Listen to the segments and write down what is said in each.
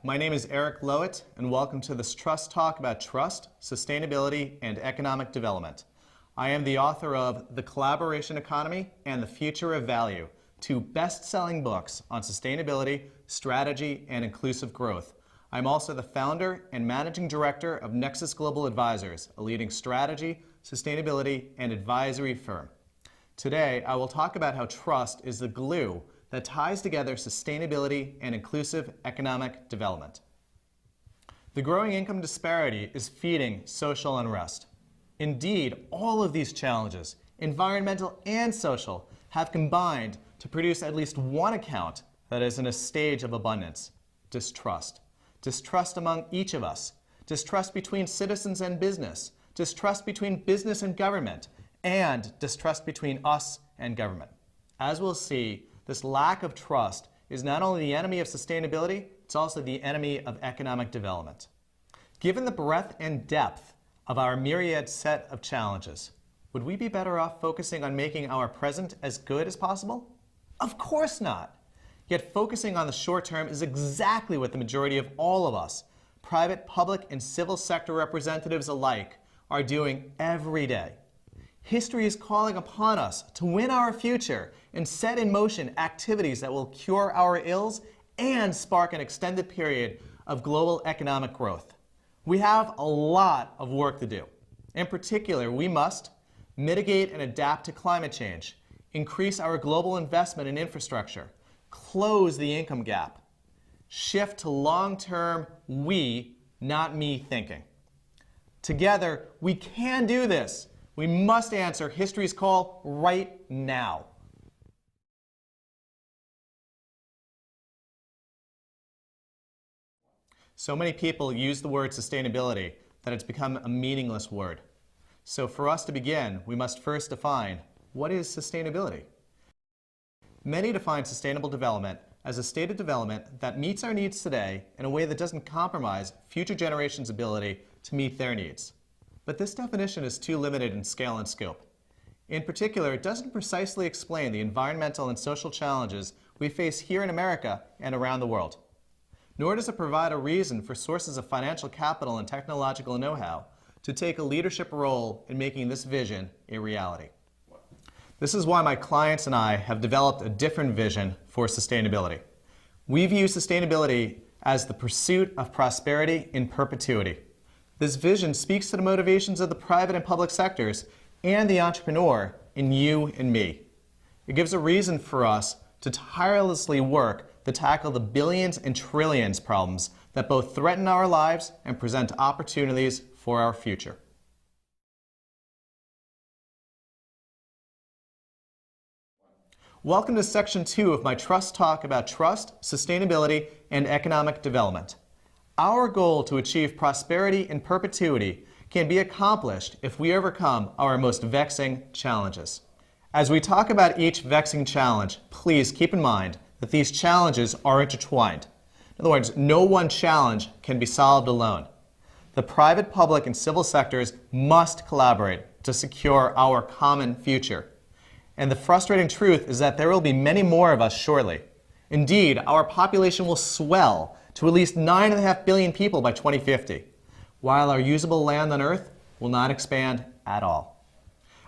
My name is Eric Lowitt, and welcome to this Trust Talk about trust, sustainability, and economic development. I am the author of The Collaboration Economy and the Future of Value, two best-selling books on sustainability, strategy, and inclusive growth. I'm also the founder and managing director of Nexus Global Advisors, a leading strategy, sustainability, and advisory firm. Today, I will talk about how trust is the glue that ties together sustainability and inclusive economic development. The growing income disparity is feeding social unrest. Indeed, all of these challenges, environmental and social, have combined to produce at least one account that is in a stage of abundance: distrust. Distrust among each of us, distrust between citizens and business, distrust between business and government, and distrust between us and government. As we'll see, this lack of trust is not only the enemy of sustainability, it's also the enemy of economic development. Given the breadth and depth of our myriad set of challenges, would we be better off focusing on making our present as good as possible? Of course not. Yet focusing on the short term is exactly what the majority of all of us, private, public, and civil sector representatives alike, are doing every day. History is calling upon us to win our future and set in motion activities that will cure our ills and spark an extended period of global economic growth. We have a lot of work to do. In particular, we must mitigate and adapt to climate change, increase our global investment in infrastructure, close the income gap, shift to long-term we, not me thinking. Together, we can do this. We must answer history's call right now. So many people use the word sustainability that it's become a meaningless word. So for us to begin, we must first define, what is sustainability? Many define sustainable development as a state of development that meets our needs today in a way that doesn't compromise future generations' ability to meet their needs. But this definition is too limited in scale and scope. In particular, it doesn't precisely explain the environmental and social challenges we face here in America and around the world. Nor does it provide a reason for sources of financial capital and technological know-how to take a leadership role in making this vision a reality. This is why my clients and I have developed a different vision for sustainability. We view sustainability as the pursuit of prosperity in perpetuity. This vision speaks to the motivations of the private and public sectors and the entrepreneur in you and me. It gives a reason for us to tirelessly work to tackle the billions and trillions problems that both threaten our lives and present opportunities for our future. Welcome to Section 2 of my Trust Talk about trust, sustainability, and economic development. Our goal to achieve prosperity in perpetuity can be accomplished if we overcome our most vexing challenges. As we talk about each vexing challenge, please keep in mind that these challenges are intertwined. In other words, no one challenge can be solved alone. The private, public, and civil sectors must collaborate to secure our common future. And the frustrating truth is that there will be many more of us shortly. Indeed, our population will swell to at least 9.5 billion people by 2050, while our usable land on Earth will not expand at all.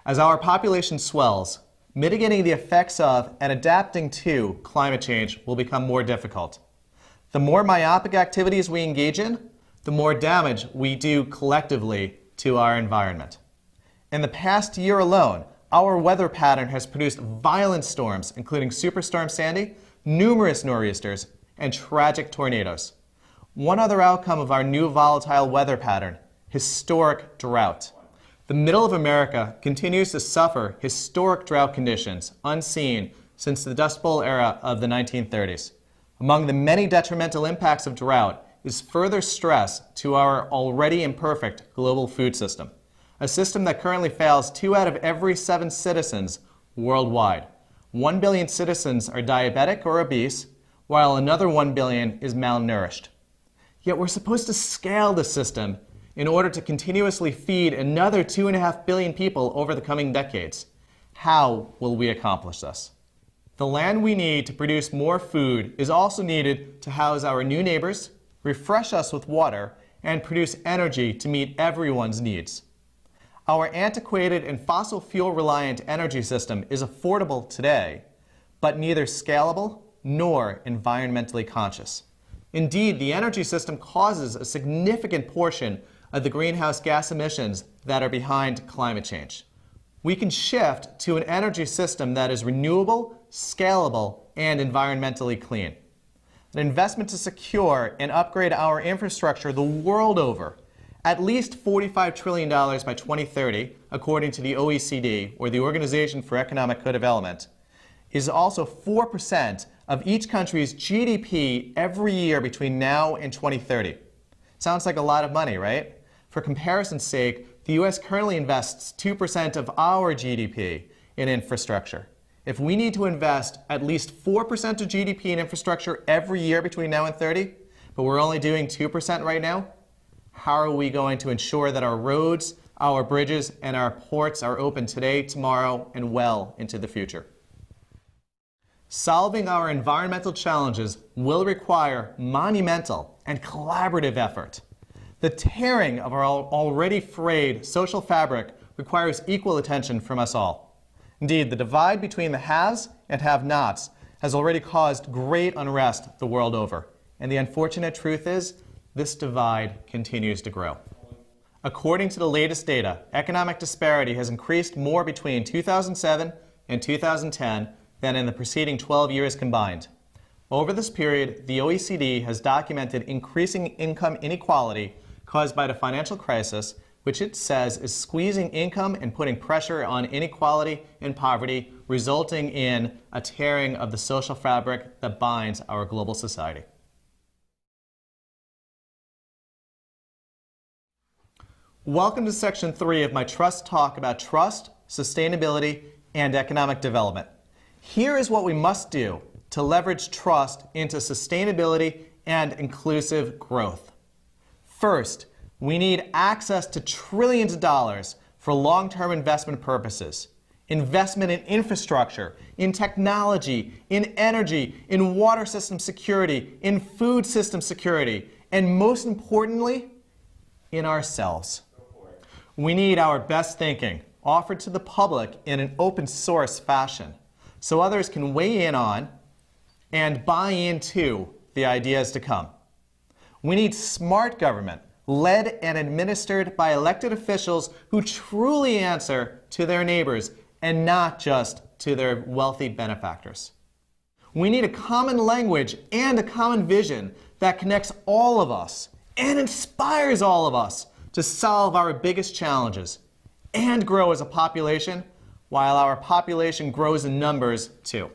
As our population swells, mitigating the effects of and adapting to climate change will become more difficult. The more myopic activities we engage in, the more damage we do collectively to our environment. In the past year alone, our weather pattern has produced violent storms, including Superstorm Sandy, numerous nor'easters, and tragic tornadoes. One other outcome of our new volatile weather pattern: historic drought. The middle of America continues to suffer historic drought conditions unseen since the Dust Bowl era of the 1930s. Among the many detrimental impacts of drought is further stress to our already imperfect global food system, a system that currently fails 2 out of every 7 citizens worldwide. 1 billion citizens are diabetic or obese, while another 1 billion is malnourished. Yet we're supposed to scale the system in order to continuously feed another 2.5 billion people over the coming decades. How will we accomplish this? The land we need to produce more food is also needed to house our new neighbors, refresh us with water, and produce energy to meet everyone's needs. Our antiquated and fossil fuel-reliant energy system is affordable today, but neither scalable nor environmentally conscious. Indeed, the energy system causes a significant portion of the greenhouse gas emissions that are behind climate change. We can shift to an energy system that is renewable, scalable, and environmentally clean. An investment to secure and upgrade our infrastructure the world over, at least $45 trillion by 2030, according to the OECD, or the Organization for Economic Co-Development, is also 4% of each country's GDP every year between now and 2030. Sounds like a lot of money, right? For comparison's sake, the US currently invests 2% of our GDP in infrastructure. If we need to invest at least 4% of GDP in infrastructure every year between now and 30, but we're only doing 2% right now, how are we going to ensure that our roads, our bridges, and our ports are open today, tomorrow, and well into the future? Solving our environmental challenges will require monumental and collaborative effort. The tearing of our already frayed social fabric requires equal attention from us all. Indeed, the divide between the haves and have-nots has already caused great unrest the world over. And the unfortunate truth is, this divide continues to grow. According to the latest data, economic disparity has increased more between 2007 and 2010 than in the preceding 12 years combined. Over this period, the OECD has documented increasing income inequality caused by the financial crisis, which it says is squeezing income and putting pressure on inequality and poverty, resulting in a tearing of the social fabric that binds our global society. Welcome to Section 3 of my Trust Talk about trust, sustainability, and economic development. Here is what we must do to leverage trust into sustainability and inclusive growth. First, we need access to trillions of dollars for long-term investment purposes. Investment in infrastructure, in technology, in energy, in water system security, in food system security, and most importantly, in ourselves. We need our best thinking offered to the public in an open source fashion so others can weigh in on and buy into the ideas to come. We need smart government led and administered by elected officials who truly answer to their neighbors and not just to their wealthy benefactors. We need a common language and a common vision that connects all of us and inspires all of us to solve our biggest challenges and grow as a population while our population grows in numbers too.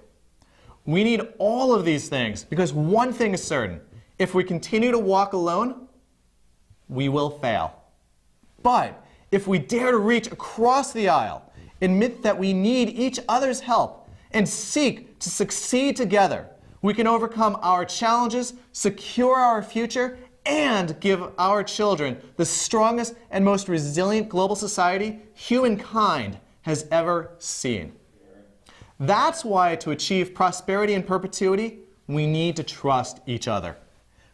We need all of these things because one thing is certain. If we continue to walk alone, we will fail. But if we dare to reach across the aisle, admit that we need each other's help, and seek to succeed together, we can overcome our challenges, secure our future, and give our children the strongest and most resilient global society humankind has ever seen. That's why to achieve prosperity and perpetuity, we need to trust each other.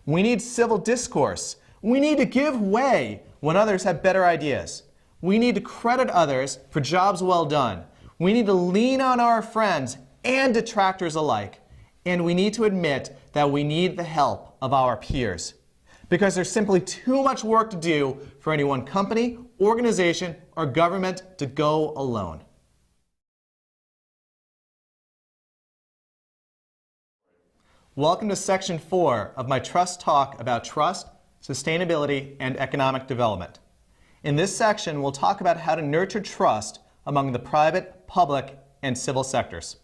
We need civil discourse. We need to give way when others have better ideas. We need to credit others for jobs well done. We need to lean on our friends and detractors alike. And we need to admit that we need the help of our peers. Because there's simply too much work to do for any one company, organization, or government to go alone. Welcome to Section 4 of my Trust Talk about trust, sustainability, and economic development. In this section, we'll talk about how to nurture trust among the private, public, and civil sectors.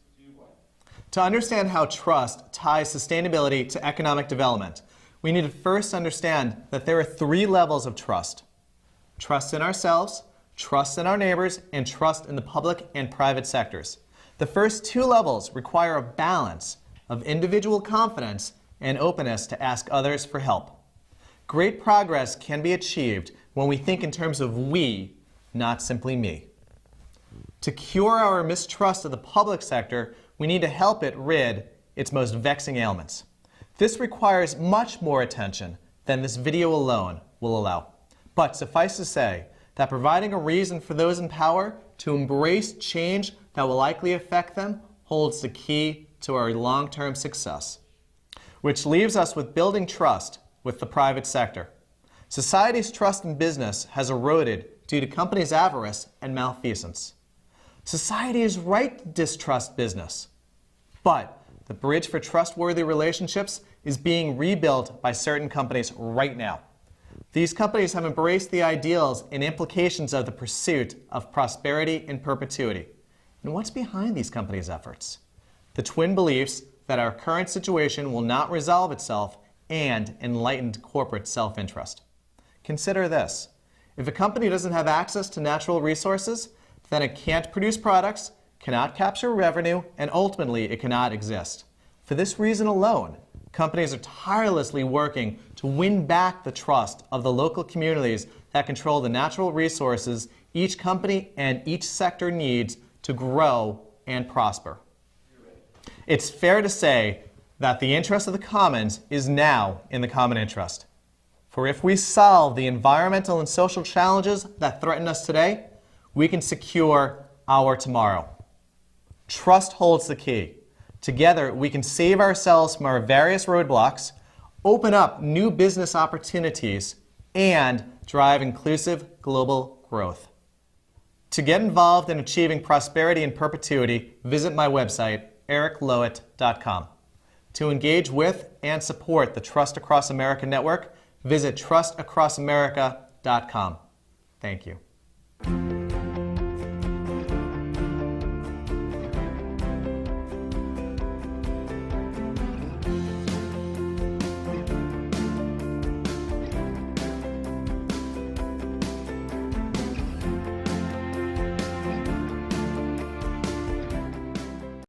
To understand how trust ties sustainability to economic development, we need to first understand that there are 3 levels of trust. Trust in ourselves, trust in our neighbors, and trust in the public and private sectors. The first 2 levels require a balance of individual confidence and openness to ask others for help. Great progress can be achieved when we think in terms of we, not simply me. To cure our mistrust of the public sector, we need to help it rid its most vexing ailments. This requires much more attention than this video alone will allow. But suffice to say that providing a reason for those in power to embrace change that will likely affect them holds the key to our long-term success. Which leaves us with building trust with the private sector. Society's trust in business has eroded due to companies' avarice and malfeasance. Society is right to distrust business, but the bridge for trustworthy relationships is being rebuilt by certain companies right now. These companies have embraced the ideals and implications of the pursuit of prosperity in perpetuity. And what's behind these companies' efforts? The twin beliefs that our current situation will not resolve itself and enlightened corporate self-interest. Consider this. If a company doesn't have access to natural resources, then it can't produce products, cannot capture revenue, and ultimately it cannot exist. For this reason alone, companies are tirelessly working to win back the trust of the local communities that control the natural resources each company and each sector needs to grow and prosper. It's fair to say that the interest of the commons is now in the common interest. For if we solve the environmental and social challenges that threaten us today, we can secure our tomorrow. Trust holds the key. Together, we can save ourselves from our various roadblocks, open up new business opportunities, and drive inclusive global growth. To get involved in achieving prosperity in perpetuity, visit my website, ericlowitt.com. To engage with and support the Trust Across America Network, visit trustacrossamerica.com. Thank you.